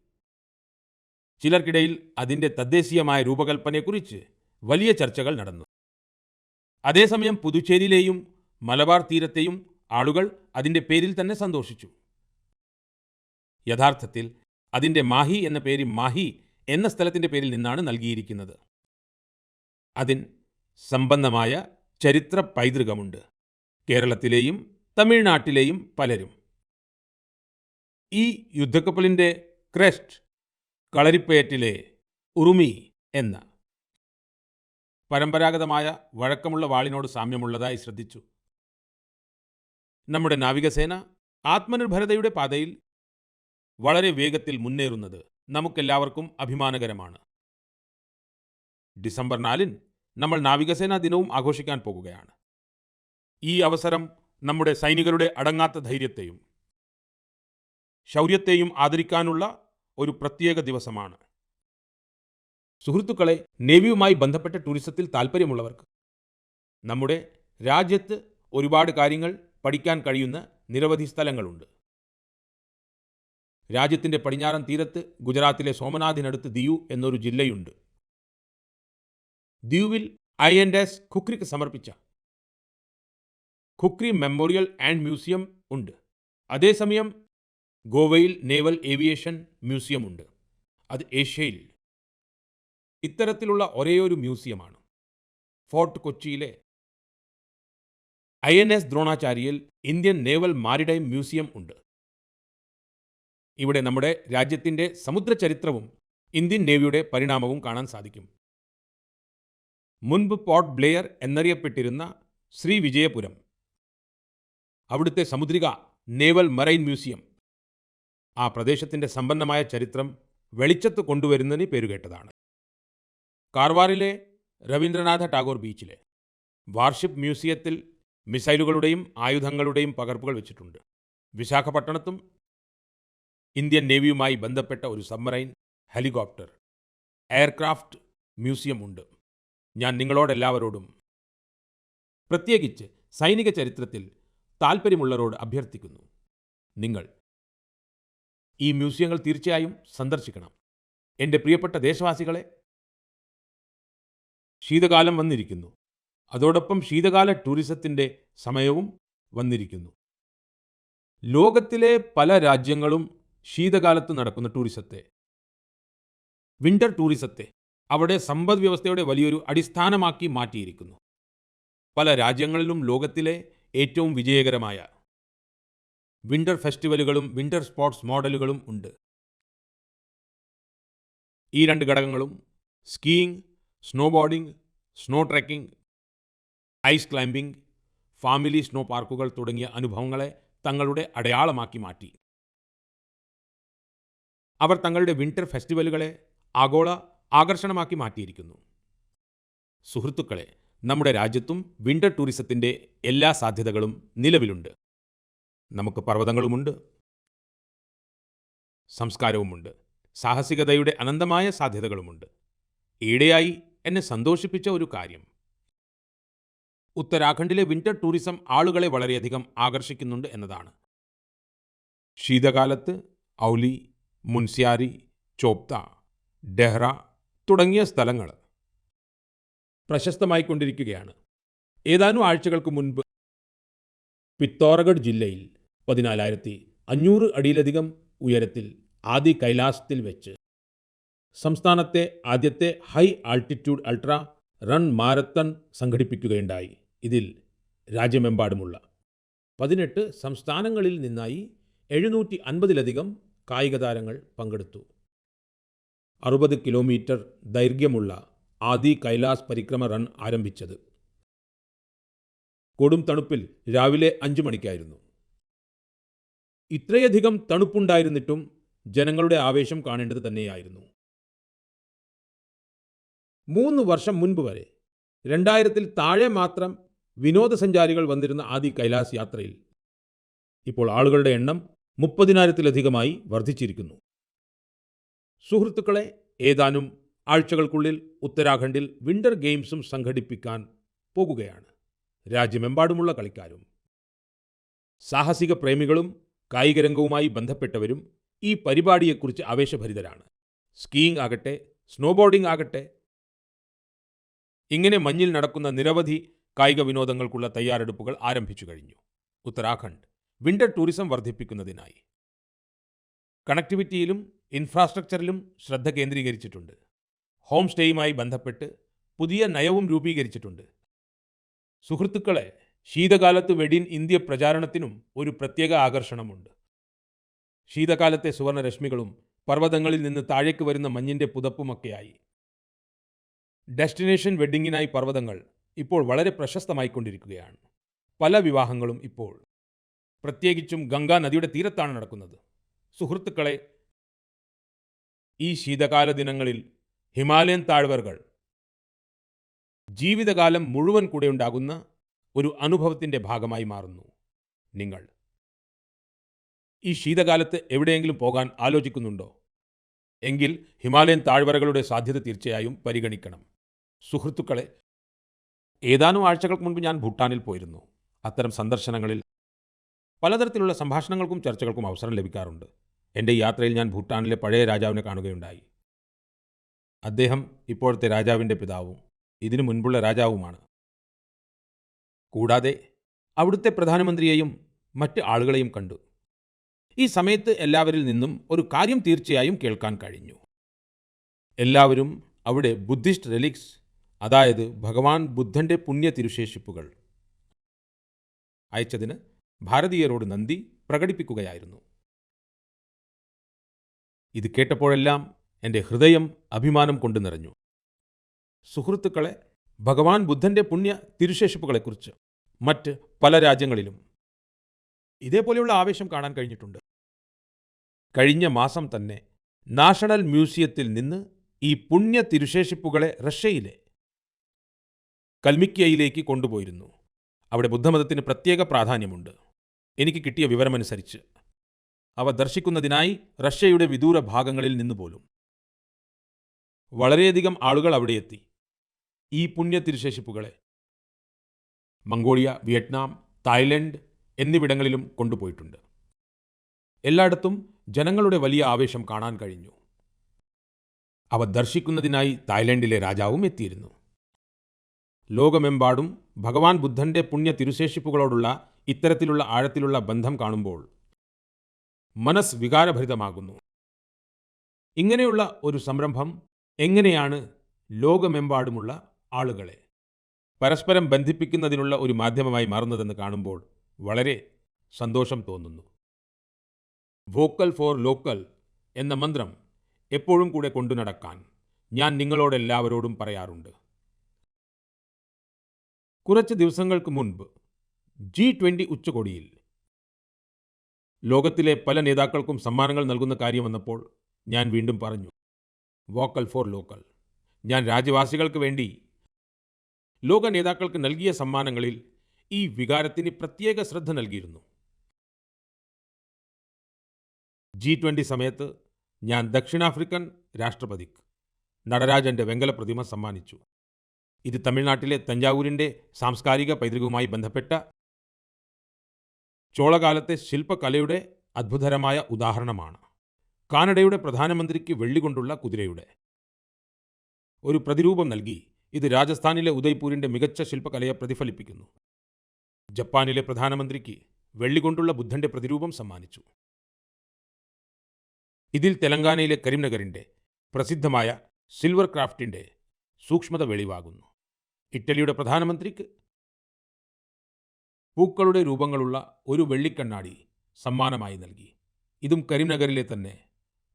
S1: ചിലർക്കിടയിൽ അതിൻ്റെ തദ്ദേശീയമായ രൂപകൽപ്പനയെക്കുറിച്ച് വലിയ ചർച്ചകൾ നടന്നു. അതേസമയം പുതുച്ചേരിയിലെയും മലബാർ തീരത്തെയും ആളുകൾ അതിൻ്റെ പേരിൽ തന്നെ സന്തോഷിച്ചു. യഥാർത്ഥത്തിൽ അതിൻ്റെ മാഹി എന്ന പേര് മാഹി എന്ന സ്ഥലത്തിൻ്റെ പേരിൽ നിന്നാണ് നൽകിയിരിക്കുന്നത്. അതിന് സമ്പന്നമായ ചരിത്ര പൈതൃകമുണ്ട്. കേരളത്തിലെയും തമിഴ്നാട്ടിലെയും പലരും ഈ യുദ്ധക്കപ്പലിൻ്റെ ക്രെസ്റ്റ് കളരിപ്പയറ്റിലെ ഉറുമി എന്ന പരമ്പരാഗതമായ വഴക്കമുള്ള വാളിനോട് സാമ്യമുള്ളതായി ശ്രദ്ധിച്ചു. നമ്മുടെ നാവികസേന ആത്മനിർഭരതയുടെ പാതയിൽ വളരെ വേഗത്തിൽ മുന്നേറുന്നത് നമുക്കെല്ലാവർക്കും അഭിമാനകരമാണ്. ഡിസംബർ 4 നമ്മൾ നാവികസേനാ ദിനവും ആഘോഷിക്കാൻ പോകുകയാണ്. ഈ അവസരം നമ്മുടെ സൈനികരുടെ അടങ്ങാത്ത ധൈര്യത്തെയും ശൗര്യത്തെയും ആദരിക്കാനുള്ള ഒരു പ്രത്യേക ദിവസമാണ്. സുഹൃത്തുക്കളെ, നേവിയുമായി ബന്ധപ്പെട്ട ടൂറിസത്തിൽ താൽപ്പര്യമുള്ളവർക്ക് നമ്മുടെ രാജ്യത്ത് ഒരുപാട് കാര്യങ്ങൾ പഠിക്കാൻ കഴിയുന്ന നിരവധി സ്ഥലങ്ങളുണ്ട്. രാജ്യത്തിൻ്റെ പടിഞ്ഞാറൻ തീരത്ത് ഗുജറാത്തിലെ സോമനാഥിനടുത്ത് ദിയു എന്നൊരു ജില്ലയുണ്ട്. ദിയുവിൽ INS ഖുക്രിക്ക് സമർപ്പിച്ച ഖുക്രി മെമ്മോറിയൽ ആൻഡ് മ്യൂസിയം ഉണ്ട്. അതേസമയം ഗോവയിൽ നേവൽ ഏവിയേഷൻ മ്യൂസിയം ഉണ്ട്. അത് ഏഷ്യയിൽ ഇത്തരത്തിലുള്ള ഒരേയൊരു മ്യൂസിയമാണ്. ഫോർട്ട് കൊച്ചിയിലെ INS ദ്രോണാചാര്യയിൽ ഇന്ത്യൻ നേവൽ മാരിടൈം മ്യൂസിയം ഉണ്ട്. ഇവിടെ നമ്മുടെ രാജ്യത്തിൻ്റെ സമുദ്രചരിത്രവും ഇന്ത്യൻ നേവിയുടെ പരിണാമവും കാണാൻ സാധിക്കും. മുൻപ് പോർട്ട് ബ്ലെയർ എന്നറിയപ്പെട്ടിരുന്ന ശ്രീവിജയപുരം, അവിടുത്തെ സമുദ്രിക നേവൽ മറൈൻ മ്യൂസിയം ആ പ്രദേശത്തിൻ്റെ സമ്പന്നമായ ചരിത്രം വെളിച്ചത്ത് കൊണ്ടുവരുന്നതിന് പേരുകേട്ടതാണ്. കാർവാറിലെ രവീന്ദ്രനാഥ ടാഗോർ ബീച്ചിലെ വാർഷിപ്പ് മ്യൂസിയത്തിൽ മിസൈലുകളുടെയും ആയുധങ്ങളുടെയും പകർപ്പുകൾ വെച്ചിട്ടുണ്ട്. വിശാഖപട്ടണത്തും ഇന്ത്യൻ നേവിയുമായി ബന്ധപ്പെട്ട ഒരു സബ്മറൈൻ, ഹെലികോപ്റ്റർ, എയർക്രാഫ്റ്റ് മ്യൂസിയം ഉണ്ട്. ഞാൻ നിങ്ങളോടെല്ലാവരോടും, പ്രത്യേകിച്ച് സൈനിക ചരിത്രത്തിൽ താൽപ്പര്യമുള്ളവരോട് അഭ്യർത്ഥിക്കുന്നു, നിങ്ങൾ ഈ മ്യൂസിയങ്ങൾ തീർച്ചയായും സന്ദർശിക്കണം. എൻ്റെ പ്രിയപ്പെട്ട ദേശവാസികളെ, ശീതകാലം വന്നിരിക്കുന്നു. അതോടൊപ്പം ശീതകാല ടൂറിസത്തിൻ്റെ സമയവും വന്നിരിക്കുന്നു. ലോകത്തിലെ പല രാജ്യങ്ങളും ശീതകാലത്ത് നടക്കുന്ന ടൂറിസത്തെ, വിൻ്റർ ടൂറിസത്തെ അവിടെ സമ്പദ് വ്യവസ്ഥയുടെ വലിയൊരു അടിസ്ഥാനമാക്കി മാറ്റിയിരിക്കുന്നു. പല രാജ്യങ്ങളിലും ലോകത്തിലെ ഏറ്റവും വിജയകരമായ വിൻ്റർ ഫെസ്റ്റിവലുകളും വിൻ്റർ സ്പോർട്സ് മോഡലുകളും ഉണ്ട്. ഈ രണ്ട് ഘടകങ്ങളും skiing, snowboarding, snow trekking, ice climbing, family snow പാർക്കുകൾ തുടങ്ങിയ അനുഭവങ്ങളെ തങ്ങളുടെ അടയാളമാക്കി മാറ്റി. അവർ തങ്ങളുടെ വിൻ്റർ ഫെസ്റ്റിവലുകളെ ആഗോള ആകർഷണമാക്കി മാറ്റിയിരിക്കുന്നു. സുഹൃത്തുക്കളെ, നമ്മുടെ രാജ്യത്തും വിൻ്റർ ടൂറിസത്തിൻ്റെ എല്ലാ സാധ്യതകളും നിലവിലുണ്ട്. നമുക്ക് പർവ്വതങ്ങളുമുണ്ട്, സംസ്കാരവുമുണ്ട്, സാഹസികതയുടെ അനന്തമായ സാധ്യതകളുമുണ്ട്. ഈയിടെയായി എന്നെ സന്തോഷിപ്പിച്ച ഒരു കാര്യം, ഉത്തരാഖണ്ഡിലെ വിൻ്റർ ടൂറിസം ആളുകളെ വളരെയധികം ആകർഷിക്കുന്നുണ്ട് എന്നതാണ്. ശീതകാലത്ത് ഔലി, മുൻസ്യാരി, ചോപ്ത, ഡെഹ്റ തുടങ്ങിയ സ്ഥലങ്ങൾ പ്രശസ്തമായിക്കൊണ്ടിരിക്കുകയാണ്. ഏതാനും ആഴ്ചകൾക്ക് മുൻപ് പിത്തോറഗഡ് ജില്ലയിൽ 14,500 അടിയിലധികം ഉയരത്തിൽ ആദി കൈലാസത്തിൽ വെച്ച് സംസ്ഥാനത്തെ ആദ്യത്തെ high altitude ultra run marathon സംഘടിപ്പിക്കുകയുണ്ടായി. ഇതിൽ രാജ്യമെമ്പാടുമുള്ള 18 സംസ്ഥാനങ്ങളിൽ നിന്നായി 750-ലധികം കായിക താരങ്ങൾ പങ്കെടുത്തു. 60 കിലോമീറ്റർ ദൈർഘ്യമുള്ള ആദി കൈലാസ് പരിക്രമ റൺ ആരംഭിച്ചത് കൊടും തണുപ്പിൽ രാവിലെ 5 മണിക്കായിരുന്നു. ഇത്രയധികം തണുപ്പുണ്ടായിരുന്നിട്ടും ജനങ്ങളുടെ ആവേശം കാണേണ്ടത് തന്നെയായിരുന്നു. 3 വർഷം മുൻപ് വരെ 2000-ൽ താഴെ മാത്രം വിനോദസഞ്ചാരികൾ വന്നിരുന്ന ആദി കൈലാസ് യാത്രയിൽ ഇപ്പോൾ ആളുകളുടെ എണ്ണം 30,000-ത്തിലധികമായി വർദ്ധിച്ചിരിക്കുന്നു. സുഹൃത്തുക്കളെ, ഏതാനും ആഴ്ചകൾക്കുള്ളിൽ ഉത്തരാഖണ്ഡിൽ വിന്റർ ഗെയിംസും സംഘടിപ്പിക്കാൻ പോകുകയാണ്. രാജ്യമെമ്പാടുമുള്ള കളിക്കാരും സാഹസിക പ്രേമികളും കായികരംഗവുമായി ബന്ധപ്പെട്ടവരും ഈ പരിപാടിയെക്കുറിച്ച് ആവേശഭരിതരാണ്. സ്കീയിങ് ആകട്ടെ, സ്നോബോർഡിംഗ് ആകട്ടെ, ഇങ്ങനെ മഞ്ഞിൽ നടക്കുന്ന നിരവധി കായിക വിനോദങ്ങൾക്കുള്ള തയ്യാറെടുപ്പുകൾ ആരംഭിച്ചു കഴിഞ്ഞു. ഉത്തരാഖണ്ഡ് വിന്റർ ടൂറിസം വർദ്ധിപ്പിക്കുന്നതിനായി കണക്ടിവിറ്റിയിലും ഇൻഫ്രാസ്ട്രക്ചറിലും ശ്രദ്ധ കേന്ദ്രീകരിച്ചിട്ടുണ്ട്. ഹോം സ്റ്റേയുമായി ബന്ധപ്പെട്ട് പുതിയ നയവും രൂപീകരിച്ചിട്ടുണ്ട്. സുഹൃത്തുക്കളെ, ശീതകാലത്ത് വെഡ് ഇൻ ഇന്ത്യ പ്രചാരണത്തിനും ഒരു പ്രത്യേക ആകർഷണമുണ്ട്. ശീതകാലത്തെ സുവർണരശ്മികളും പർവ്വതങ്ങളിൽ നിന്ന് താഴേക്ക് വരുന്ന മഞ്ഞിൻ്റെ പുതപ്പുമൊക്കെയായി ഡെസ്റ്റിനേഷൻ വെഡ്ഡിങ്ങിനായി പർവ്വതങ്ങൾ ഇപ്പോൾ വളരെ പ്രശസ്തമായിക്കൊണ്ടിരിക്കുകയാണ്. പല വിവാഹങ്ങളും ഇപ്പോൾ പ്രത്യേകിച്ചും ഗംഗാ നദിയുടെ തീരത്താണ് നടക്കുന്നത്. സുഹൃത്തുക്കളെ, ഈ ശീതകാല ദിനങ്ങളിൽ ഹിമാലയൻ താഴ്വരകൾ ജീവിതകാലം മുഴുവൻ കൂടെ ഉണ്ടാകുന്ന ഒരു അനുഭവത്തിൻ്റെ ഭാഗമായി മാറുന്നു. നിങ്ങൾ ഈ ശീതകാലത്ത് എവിടെയെങ്കിലും പോകാൻ ആലോചിക്കുന്നുണ്ടോ? എങ്കിൽ ഹിമാലയൻ താഴ്വരകളുടെ സാധ്യത തീർച്ചയായും പരിഗണിക്കണം. സുഹൃത്തുക്കളെ, ഏതാനും ആഴ്ചകൾക്ക് മുൻപ് ഞാൻ ഭൂട്ടാനിൽ പോയിരുന്നു. അത്തരം സന്ദർശനങ്ങളിൽ പലതരത്തിലുള്ള സംഭാഷണങ്ങൾക്കും ചർച്ചകൾക്കും അവസരം ലഭിക്കാറുണ്ട്. എൻ്റെ യാത്രയിൽ ഞാൻ ഭൂട്ടാനിലെ പഴയ രാജാവിനെ കാണുകയുണ്ടായി. അദ്ദേഹം ഇപ്പോഴത്തെ രാജാവിൻ്റെ പിതാവും ഇതിനു മുൻപുള്ള രാജാവുമാണ്. കൂടാതെ അവിടുത്തെ പ്രധാനമന്ത്രിയെയും മറ്റ് ആളുകളെയും കണ്ടു. ഈ സമയത്ത് എല്ലാവരിൽ നിന്നും ഒരു കാര്യം തീർച്ചയായും കേൾക്കാൻ കഴിഞ്ഞു. എല്ലാവരും അവിടെ ബുദ്ധിസ്റ്റ് റെലിക്സ്, അതായത് ഭഗവാൻ ബുദ്ധൻ്റെ പുണ്യ തിരുശേഷിപ്പുകൾ അയച്ചതിന് ഭാരതീയരോട് നന്ദി പ്രകടിപ്പിക്കുകയായിരുന്നു. ഇത് കേട്ടപ്പോഴെല്ലാം എൻ്റെ ഹൃദയം അഭിമാനം കൊണ്ട് നിറഞ്ഞു. സുഹൃത്തുക്കളെ, ഭഗവാൻ ബുദ്ധൻ്റെ പുണ്യ തിരുശേഷിപ്പുകളെക്കുറിച്ച് മറ്റ് പല രാജ്യങ്ങളിലും ഇതേപോലെയുള്ള ആവേശം കാണാൻ കഴിഞ്ഞിട്ടുണ്ട്. കഴിഞ്ഞ മാസം തന്നെ നാഷണൽ മ്യൂസിയത്തിൽ നിന്ന് ഈ പുണ്യ തിരുശേഷിപ്പുകളെ റഷ്യയിലെ കൽമിക്കയിലേക്ക് കൊണ്ടുപോയിരുന്നു. അവിടെ ബുദ്ധമതത്തിന് പ്രത്യേക പ്രാധാന്യമുണ്ട്. എനിക്ക് കിട്ടിയ വിവരമനുസരിച്ച് അവ ദർശിക്കുന്നതിനായി റഷ്യയുടെ വിദൂര ഭാഗങ്ങളിൽ നിന്ന് പോലും വളരെയധികം ആളുകൾ അവിടെ എത്തി. ഈ പുണ്യ തിരുശേഷിപ്പുകളെ മംഗോളിയ, വിയറ്റ്നാം, തായ്ലൻഡ് എന്നിവിടങ്ങളിലും കൊണ്ടുപോയിട്ടുണ്ട്. എല്ലായിടത്തും ജനങ്ങളുടെ വലിയ ആവേശം കാണാൻ കഴിഞ്ഞു. അവ ദർശിക്കുന്നതിനായി തായ്ലൻഡിലെ രാജാവും എത്തിയിരുന്നു. ലോകമെമ്പാടും ഭഗവാൻ ബുദ്ധൻ്റെ പുണ്യ തിരുശേഷിപ്പുകളോടുള്ള ഇത്തരത്തിലുള്ള ആഴത്തിലുള്ള ബന്ധം കാണുമ്പോൾ മനസ്സ് വികാരഭരിതമാകുന്നു. ഇങ്ങനെയുള്ള ഒരു സംരംഭം എങ്ങനെയാണ് ലോകമെമ്പാടുമുള്ള ആളുകളെ പരസ്പരം ബന്ധിപ്പിക്കുന്നതിനുള്ള ഒരു മാധ്യമമായി മാറുന്നതെന്ന് കാണുമ്പോൾ വളരെ സന്തോഷം തോന്നുന്നു. വോക്കൽ ഫോർ ലോക്കൽ എന്ന മന്ത്രം എപ്പോഴും കൂടെ കൊണ്ടു നടക്കാൻ ഞാൻ നിങ്ങളോടെല്ലാവരോടും പറയാറുണ്ട്. കുറച്ച് ദിവസങ്ങൾക്ക് മുൻപ് G20 ഉച്ചകോടിയിൽ ലോകത്തിലെ പല നേതാക്കൾക്കും സമ്മാനങ്ങൾ നൽകുന്ന കാര്യം വന്നപ്പോൾ ഞാൻ വീണ്ടും പറഞ്ഞു, വോക്കൽ ഫോർ ലോക്കൽ. ഞാൻ രാജ്യവാസികൾക്ക് വേണ്ടി ലോക നേതാക്കൾക്ക് നൽകിയ സമ്മാനങ്ങളിൽ ഈ വികാരത്തിന് പ്രത്യേക ശ്രദ്ധ നൽകിയിരുന്നു. G20 സമയത്ത് ഞാൻ ദക്ഷിണാഫ്രിക്കൻ രാഷ്ട്രപതിക്ക് നടരാജൻ്റെ വെങ്കല പ്രതിമ സമ്മാനിച്ചു. ഇത് തമിഴ്നാട്ടിലെ തഞ്ചാവൂരിൻ്റെ സാംസ്കാരിക പൈതൃകവുമായി ബന്ധപ്പെട്ട ചോളകാലത്തെ ശില്പകലയുടെ അത്ഭുതകരമായ ഉദാഹരണമാണ്. കാനഡയുടെ പ്രധാനമന്ത്രിക്ക് വെള്ളികൊണ്ടുള്ള കുതിരയുടെ ഒരു പ്രതിരൂപം നൽകി. ഇത് രാജസ്ഥാനിലെ ഉദയ്പൂരിൻ്റെ മികച്ച ശില്പകലയെ പ്രതിഫലിപ്പിക്കുന്നു. ജപ്പാനിലെ പ്രധാനമന്ത്രിക്ക് വെള്ളികൊണ്ടുള്ള ബുദ്ധൻ്റെ പ്രതിരൂപം സമ്മാനിച്ചു. ഇതിൽ തെലങ്കാനയിലെ കരീംനഗറിൻ്റെ പ്രസിദ്ധമായ സിൽവർ ക്രാഫ്റ്റിൻ്റെ സൂക്ഷ്മത വെളിവാകുന്നു. ഇറ്റലിയുടെ പ്രധാനമന്ത്രിക്ക് പൂക്കളുടെ രൂപങ്ങളുള്ള ഒരു വെള്ളിക്കണ്ണാടി സമ്മാനമായി നൽകി. ഇതും കരീംനഗറിലെ തന്നെ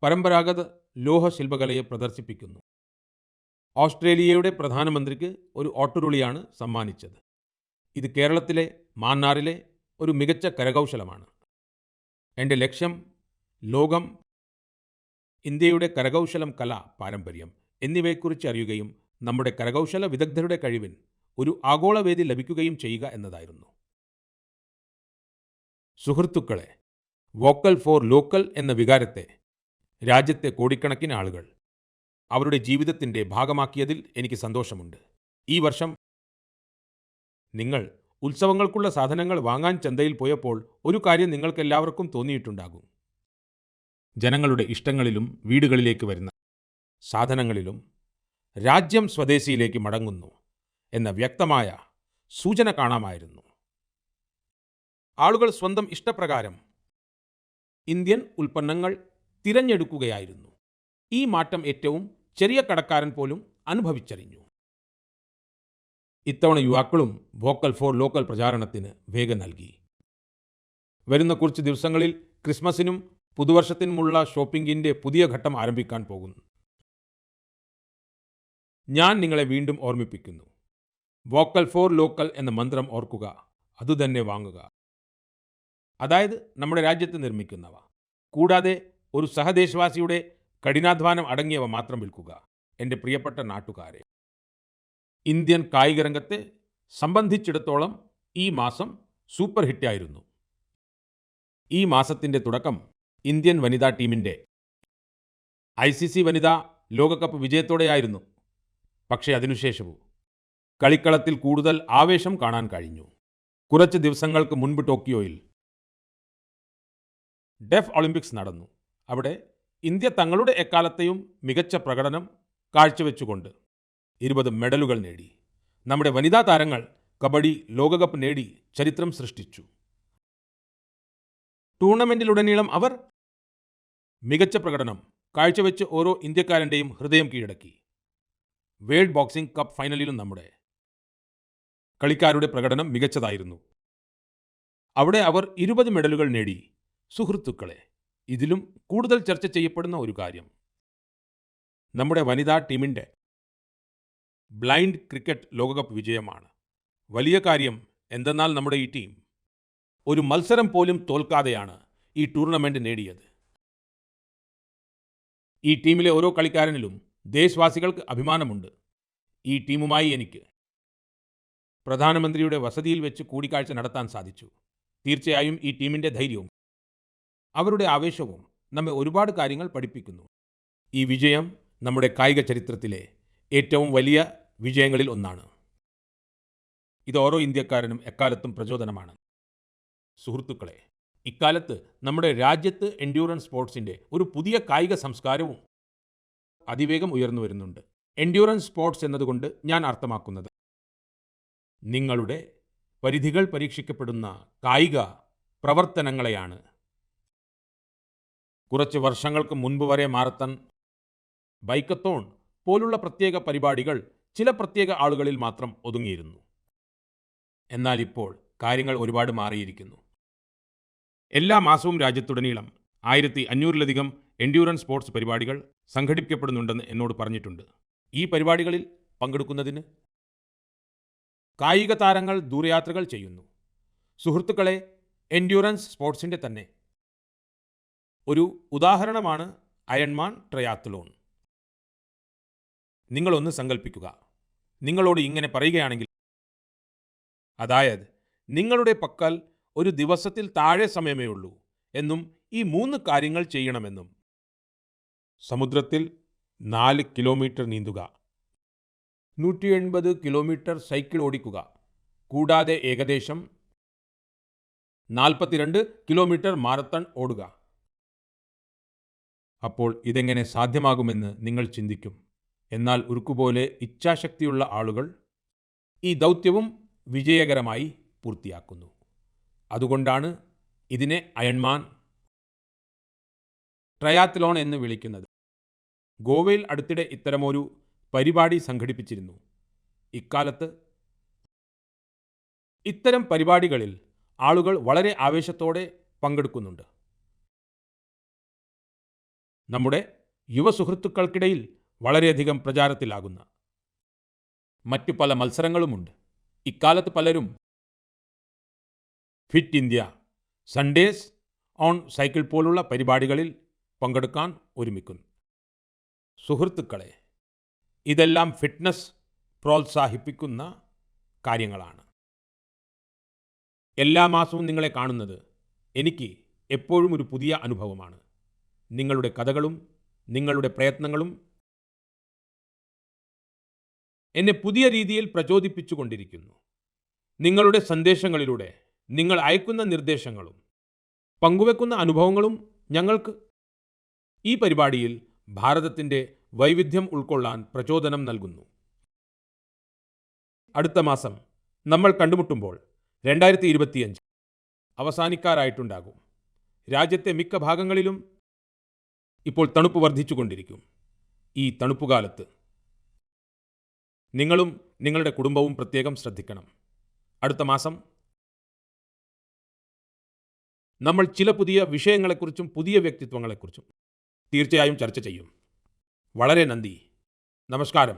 S1: പരമ്പരാഗത ലോഹശില്പകലയെ പ്രദർശിപ്പിക്കുന്നു. ഓസ്ട്രേലിയയുടെ പ്രധാനമന്ത്രിക്ക് ഒരു ഓട്ടുരുളിയാണ് സമ്മാനിച്ചത്. ഇത് കേരളത്തിലെ മാന്നാറിലെ ഒരു മികച്ച കരകൗശലമാണ്. എൻ്റെ ലക്ഷ്യം ലോകം ഇന്ത്യയുടെ കരകൗശലം, കല, പാരമ്പര്യം എന്നിവയെക്കുറിച്ച് അറിയുകയും നമ്മുടെ കരകൗശല വിദഗ്ധരുടെ കഴിവിന് ഒരു ആഗോളവേദി ലഭിക്കുകയും ചെയ്യുക എന്നതായിരുന്നു. സുഹൃത്തുക്കളെ, വോക്കൽ ഫോർ ലോക്കൽ എന്ന വികാരത്തെ രാജ്യത്തെ കോടിക്കണക്കിന് ആളുകൾ അവരുടെ ജീവിതത്തിൻ്റെ ഭാഗമാക്കിയതിൽ എനിക്ക് സന്തോഷമുണ്ട്. ഈ വർഷം നിങ്ങൾ ഉത്സവങ്ങൾക്കുള്ള സാധനങ്ങൾ വാങ്ങാൻ ചന്തയിൽ പോയപ്പോൾ ഒരു കാര്യം നിങ്ങൾക്കെല്ലാവർക്കും തോന്നിയിട്ടുണ്ടാകും. ജനങ്ങളുടെ ഇഷ്ടങ്ങളിലും വീടുകളിലേക്ക് വരുന്ന സാധനങ്ങളിലും രാജ്യം സ്വദേശിയിലേക്ക് മടങ്ങുന്നു എന്ന വ്യക്തമായ സൂചന കാണാമായിരുന്നു. ആളുകൾ സ്വന്തം ഇഷ്ടപ്രകാരം ഇന്ത്യൻ ഉൽപ്പന്നങ്ങൾ തിരഞ്ഞെടുക്കുകയായിരുന്നു. ഈ മാറ്റം ഏറ്റവും ചെറിയ കടക്കാരൻ പോലും അനുഭവിച്ചറിഞ്ഞു. ഇത്തവണ യുവാക്കളും വോക്കൽ ഫോർ ലോക്കൽ പ്രചാരണത്തിന് വേഗം നൽകി. വരുന്ന കുറച്ച് ദിവസങ്ങളിൽ ക്രിസ്മസിനും പുതുവർഷത്തിനുമുള്ള ഷോപ്പിംഗിൻ്റെ പുതിയ ഘട്ടം ആരംഭിക്കാൻ പോകുന്നു. ഞാൻ നിങ്ങളെ വീണ്ടും ഓർമ്മിപ്പിക്കുന്നു, വോക്കൽ ഫോർ ലോക്കൽ എന്ന മന്ത്രം ഓർക്കുക, അതുതന്നെ വാങ്ങുക. അതായത് നമ്മുടെ രാജ്യത്ത് നിർമ്മിക്കുന്നവ, കൂടാതെ ഒരു സഹദേശവാസിയുടെ കഠിനാധ്വാനം അടങ്ങിയവ മാത്രം വിൽക്കുക. എൻ്റെ പ്രിയപ്പെട്ട നാട്ടുകാരെ, ഇന്ത്യൻ കായിക രംഗത്തെ സംബന്ധിച്ചിടത്തോളം ഈ മാസം സൂപ്പർ ഹിറ്റായിരുന്നു. ഈ മാസത്തിൻ്റെ തുടക്കം ഇന്ത്യൻ വനിതാ ടീമിൻ്റെ ICC വനിതാ ലോകകപ്പ് വിജയത്തോടെയായിരുന്നു. പക്ഷേ അതിനുശേഷവും കളിക്കളത്തിൽ കൂടുതൽ ആവേശം കാണാൻ കഴിഞ്ഞു. കുറച്ച് ദിവസങ്ങൾക്ക് മുൻപ് ടോക്കിയോയിൽ ഡെഫ് ഒളിമ്പിക്സ് നടന്നു. അവിടെ ഇന്ത്യ തങ്ങളുടെ എക്കാലത്തെയും മികച്ച പ്രകടനം കാഴ്ചവെച്ചുകൊണ്ട് 20 മെഡലുകൾ നേടി. നമ്മുടെ വനിതാ താരങ്ങൾ കബഡി ലോകകപ്പ് നേടി ചരിത്രം സൃഷ്ടിച്ചു. ടൂർണമെന്റിലുടനീളം അവർ മികച്ച പ്രകടനം കാഴ്ചവെച്ച് ഓരോ ഇന്ത്യക്കാരൻ്റെയും ഹൃദയം കീഴടക്കി. വേൾഡ് ബോക്സിംഗ് കപ്പ് ഫൈനലിലും നമ്മുടെ കളിക്കാരുടെ പ്രകടനം മികച്ചതായിരുന്നു. അവിടെ അവർ 20 മെഡലുകൾ നേടി. സുഹൃത്തുക്കളെ, ഇതിലും കൂടുതൽ ചർച്ച ചെയ്യപ്പെടുന്ന ഒരു കാര്യം നമ്മുടെ വനിതാ ടീമിൻ്റെ ബ്ലൈൻഡ് ക്രിക്കറ്റ് ലോകകപ്പ് വിജയമാണ്. വലിയ കാര്യം എന്തെന്നാൽ നമ്മുടെ ഈ ടീം ഒരു മത്സരം പോലും തോൽക്കാതെയാണ് ഈ ടൂർണമെന്റ് നേടിയത്. ഈ ടീമിലെ ഓരോ കളിക്കാരനിലും ദേശവാസികൾക്ക് അഭിമാനമുണ്ട്. ഈ ടീമുമായി എനിക്ക് പ്രധാനമന്ത്രിയുടെ വസതിയിൽ വെച്ച് കൂടിക്കാഴ്ച നടത്താൻ സാധിച്ചു. തീർച്ചയായും ഈ ടീമിൻ്റെ ധൈര്യവും അവരുടെ ആവേശവും നമ്മെ ഒരുപാട് കാര്യങ്ങൾ പഠിപ്പിക്കുന്നു. ഈ വിജയം നമ്മുടെ കായിക ചരിത്രത്തിലെ ഏറ്റവും വലിയ വിജയങ്ങളിൽ ഒന്നാണ്. ഇത് ഓരോ ഇന്ത്യക്കാരനും എക്കാലത്തും പ്രചോദനമാണ്. സുഹൃത്തുക്കളെ, ഇക്കാലത്ത് നമ്മുടെ രാജ്യത്ത് എൻഡ്യൂറൻസ് സ്പോർട്സിൻ്റെ ഒരു പുതിയ കായിക സംസ്കാരവും അതിവേഗം ഉയർന്നു വരുന്നുണ്ട്. എൻഡ്യൂറൻസ് സ്പോർട്സ് എന്നതുകൊണ്ട് ഞാൻ അർത്ഥമാക്കുന്നത് നിങ്ങളുടെ പരിധികൾ പരീക്ഷിക്കപ്പെടുന്ന കായിക പ്രവർത്തനങ്ങളെയാണ്. കുറച്ച് വർഷങ്ങൾക്ക് മുൻപ് വരെ മാരത്തൺ, ബൈക്കത്തോൺ പോലുള്ള പ്രത്യേക പരിപാടികൾ ചില പ്രത്യേക ആളുകളിൽ മാത്രം ഒതുങ്ങിയിരുന്നു. എന്നാൽ ഇപ്പോൾ കാര്യങ്ങൾ ഒരുപാട് മാറിയിരിക്കുന്നു. എല്ലാ മാസവും രാജ്യത്തുടനീളം 1500-ലധികം എൻഡ്യൂറൻസ് സ്പോർട്സ് പരിപാടികൾ സംഘടിപ്പിക്കപ്പെടുന്നുണ്ടെന്ന് എന്നോട് പറഞ്ഞിട്ടുണ്ട്. ഈ പരിപാടികളിൽ പങ്കെടുക്കുന്നതിന് കായിക താരങ്ങൾ ദൂരയാത്രകൾ ചെയ്യുന്നു. സുഹൃത്തുക്കളെ, എൻഡ്യൂറൻസ് സ്പോർട്സിൻ്റെ തന്നെ ഒരു ഉദാഹരണമാണ് അയൺമാൻ ട്രയാത്ലോൺ. നിങ്ങളൊന്ന് സങ്കല്പിക്കുക, നിങ്ങളോട് ഇങ്ങനെ പറയുകയാണെങ്കിൽ, അതായത് നിങ്ങളുടെ പക്കൽ ഒരു ദിവസത്തിൽ താഴെ സമയമേ ഉള്ളൂ എന്നും ഈ 3 കാര്യങ്ങൾ ചെയ്യണമെന്നും: സമുദ്രത്തിൽ 4 കിലോമീറ്റർ നീന്തുക, 180 കിലോമീറ്റർ സൈക്കിൾ ഓടിക്കുക, കൂടാതെ ഏകദേശം 42 കിലോമീറ്റർ മാരത്തൺ ഓടുക. അപ്പോൾ ഇതെങ്ങനെ സാധ്യമാകുമെന്ന് നിങ്ങൾ ചിന്തിക്കും. എന്നാൽ ഉരുക്കുപോലെ ഇച്ഛാശക്തിയുള്ള ആളുകൾ ഈ ദൗത്യവും വിജയകരമായി പൂർത്തിയാക്കുന്നു. അതുകൊണ്ടാണ് ഇതിനെ അയൺമാൻ ട്രയാത്ലോൺ എന്ന് വിളിക്കുന്നത്. ഗോവയിൽ അടുത്തിടെ ഇത്തരമൊരു പരിപാടി സംഘടിപ്പിച്ചിരുന്നു. ഇക്കാലത്ത് ഇത്തരം പരിപാടികളിൽ ആളുകൾ വളരെ ആവേശത്തോടെ പങ്കെടുക്കുന്നുണ്ട്. നമ്മുടെ യുവസുഹൃത്തുക്കൾക്കിടയിൽ വളരെയധികം പ്രചാരത്തിലാകുന്ന മറ്റു പല മത്സരങ്ങളുമുണ്ട്. ഇക്കാലത്ത് പലരും fit India, Sundays on cycle പോലുള്ള പരിപാടികളിൽ പങ്കെടുക്കാൻ ഒരുമിക്കുന്നു. സുഹൃത്തുക്കളെ, ഇതെല്ലാം ഫിറ്റ്നസ് പ്രോത്സാഹിപ്പിക്കുന്ന കാര്യങ്ങളാണ്. എല്ലാ മാസവും നിങ്ങളെ കാണുന്നത് എനിക്ക് എപ്പോഴും ഒരു പുതിയ അനുഭവമാണ്. നിങ്ങളുടെ കഥകളും നിങ്ങളുടെ പ്രയത്നങ്ങളും എന്നെ പുതിയ രീതിയിൽ പ്രചോദിപ്പിച്ചുകൊണ്ടിരിക്കുന്നു. നിങ്ങളുടെ സന്ദേശങ്ങളിലൂടെ നിങ്ങൾ അയക്കുന്ന നിർദ്ദേശങ്ങളും പങ്കുവെക്കുന്ന അനുഭവങ്ങളും ഞങ്ങൾക്ക് ഈ പരിപാടിയിൽ ഭാരതത്തിൻ്റെ വൈവിധ്യം ഉൾക്കൊള്ളാൻ പ്രചോദനം നൽകുന്നു. അടുത്ത മാസം നമ്മൾ കണ്ടുമുട്ടുമ്പോൾ 2025 അവസാനിക്കാറായിട്ടുണ്ടാകും. രാജ്യത്തെ മിക്ക ഭാഗങ്ങളിലും ഇപ്പോൾ തണുപ്പ് വർദ്ധിച്ചുകൊണ്ടിരിക്കും. ഈ തണുപ്പുകാലത്ത് നിങ്ങളും നിങ്ങളുടെ കുടുംബവും പ്രത്യേകം ശ്രദ്ധിക്കണം. അടുത്ത മാസം നമ്മൾ ചില പുതിയ വിഷയങ്ങളെക്കുറിച്ചും പുതിയ വ്യക്തിത്വങ്ങളെക്കുറിച്ചും തീർച്ചയായും ചർച്ച ചെയ്യും. വളരെ നന്ദി. നമസ്കാരം.